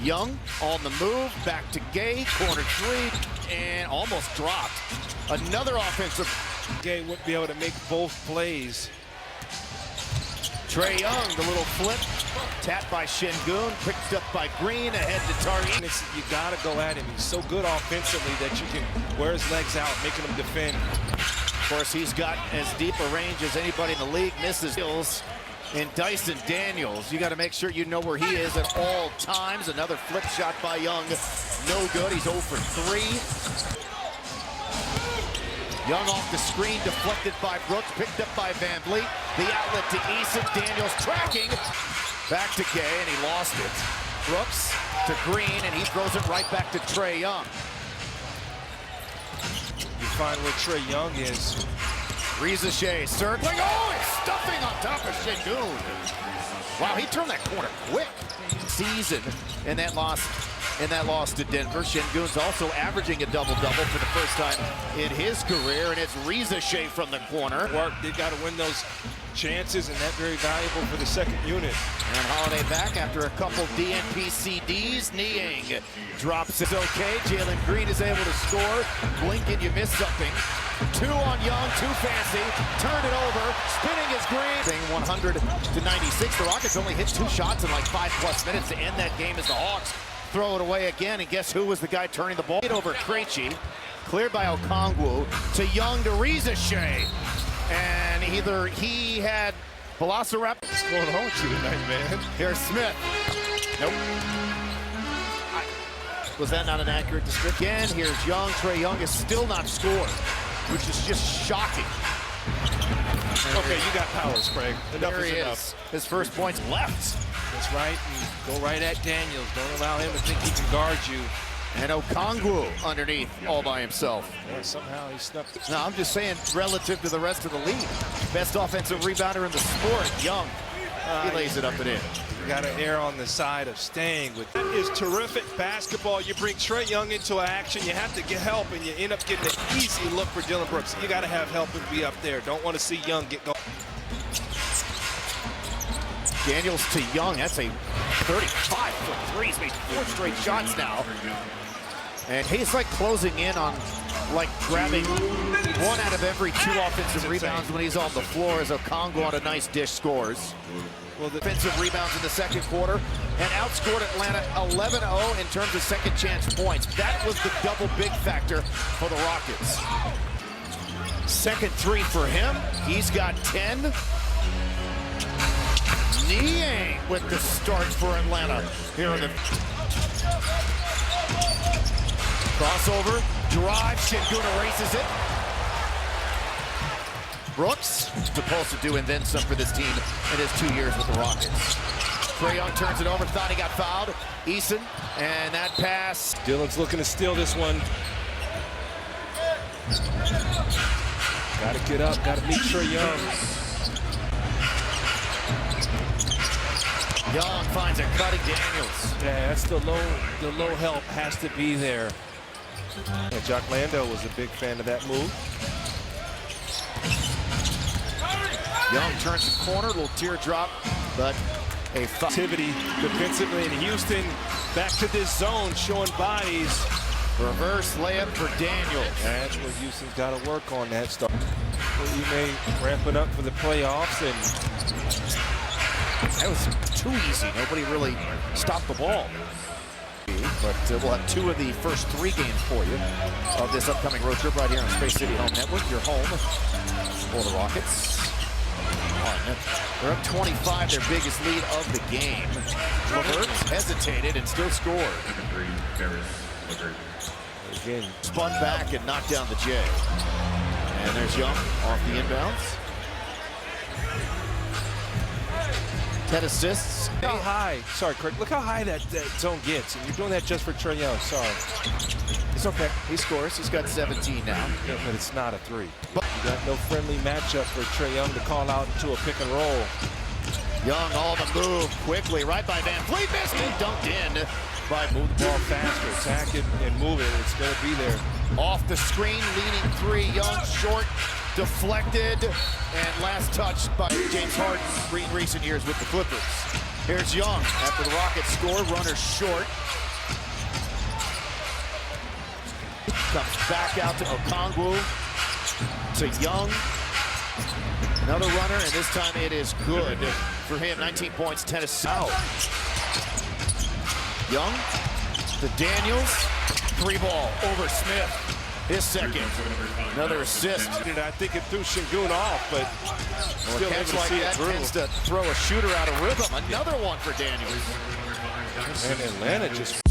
Young on the move, back to Gay, corner three, and almost dropped. Another offensive. Gay wouldn't be able to make both plays. Trae Young, the little flip, tapped by Şengün, picked up by Green, ahead to Trae. You gotta go at him. He's so good offensively that you can wear his legs out, making him defend. Of course, he's got as deep a range as anybody in the league. Misses Hills. And Dyson Daniels, you got to make sure you know where he is at all times. Another flip shot by Young, no good. He's 0 for 3. Young off the screen, deflected by Brooks, picked up by Van Vliet. The outlet to Eason, Daniels tracking. Back to Gay, and he lost it. Brooks to Green, and he throws it right back to Trae Young. You find where Trae Young is. Riza Shea circling. Oh, it's stuffing on top of Şengün. Wow, he turned that corner quick. Season in that loss to Denver. Şengün's also averaging a double-double for the first time in his career, and it's Riza Shea from the corner. They got to win those chances, and that's very valuable for the second unit. And Holiday back after a couple DNP CDs. Niang drops it. Okay, Jalen Green is able to score. Blink and you miss something. 2 on Young, too fancy. Turn it over. Spinning is Green. 100 to 96. The Rockets only hit 2 shots in like 5+ minutes to end that game as the Hawks throw it away again. And guess who was the guy turning the ball? Over Trae. Cleared by Okongwu to Young to Riza Shea. And either he had Velociraptor. What's going on with you tonight, man? Here's Smith. Nope. Was that not an accurate description? Again, here's Young. Trae Young has still not scored, which is just shocking. Okay, you got powers, Craig. Enough is enough. His first point's left. That's right. And go right at Daniels. Don't allow him to think he can guard you. And Okongwu underneath all by himself. Yeah, somehow he snuffed it. No, I'm just saying relative to the rest of the league. Best offensive rebounder in the sport, Young. He lays it up and in. You got to err on the side of staying with. That is terrific basketball. You bring Trae Young into action, you have to get help, and you end up getting an easy look for Dillon Brooks. You got to have help and be up there. Don't want to see Young get going. Daniels to Young. That's a 35-foot 3. He's made 4 straight shots now. And he's like closing in on, like grabbing 1 out of every 2 offensive rebounds when he's on the floor as Okongwu on a nice dish scores. Well, the defensive rebounds in the second quarter and outscored Atlanta 11-0 in terms of second chance points. That was the double big factor for the Rockets. Second 3 for him. He's got 10. Niang with the start for Atlanta here in the crossover, drive, Şengün erases it. Brooks, supposed to do and then some for this team in his 2 years with the Rockets. Trae Young turns it over, thought he got fouled. Eason, and that pass. Dillon's looking to steal this one. Got to get up, got to meet Trae Young. Young finds a cutting Daniels. Yeah, that's the low help has to be there. And Jock Lando was a big fan of that move. Young turns the corner, little teardrop, but a activity defensively in Houston. Back to this zone, showing bodies. Reverse layup for Daniels. That's where Houston's got to work on that stuff. Well, you may ramp it up for the playoffs, and that was too easy. Nobody really stopped the ball. But we'll have 2 of the first 3 games for you of this upcoming road trip right here on Space City Home Network. Your home for the Rockets. They're up 25, their biggest lead of the game. LeVert hesitated and still scored. Again, spun back and knocked down the J. And there's Young off the inbounds. 10 assists. Look how high, sorry, Kirk, look how high that zone gets. And you're doing that just for Trae Young, sorry. It's okay, he scores, he's got 17 now. Yeah, but it's not a 3. You got no friendly matchup for Trae Young to call out into a pick and roll. Young on the move, quickly, right by Van Vliet, missed and dunked in by move the ball faster, attack it and move it, it's gonna be there. Off the screen, leaning 3, Young short, deflected, and last touch by James Harden in recent years with the Clippers. Here's Young after the Rockets score, runner short. Comes back out to Okongwu, to Young. Another runner, and this time it is good for him. 19 points, 10 assists. Out. Young to Daniels. 3-ball over Smith. His second. Another assist. I think it threw Şengün off, but still able to like see that it through. tends to throw a shooter out of rhythm. Another one for Daniels. And Atlanta just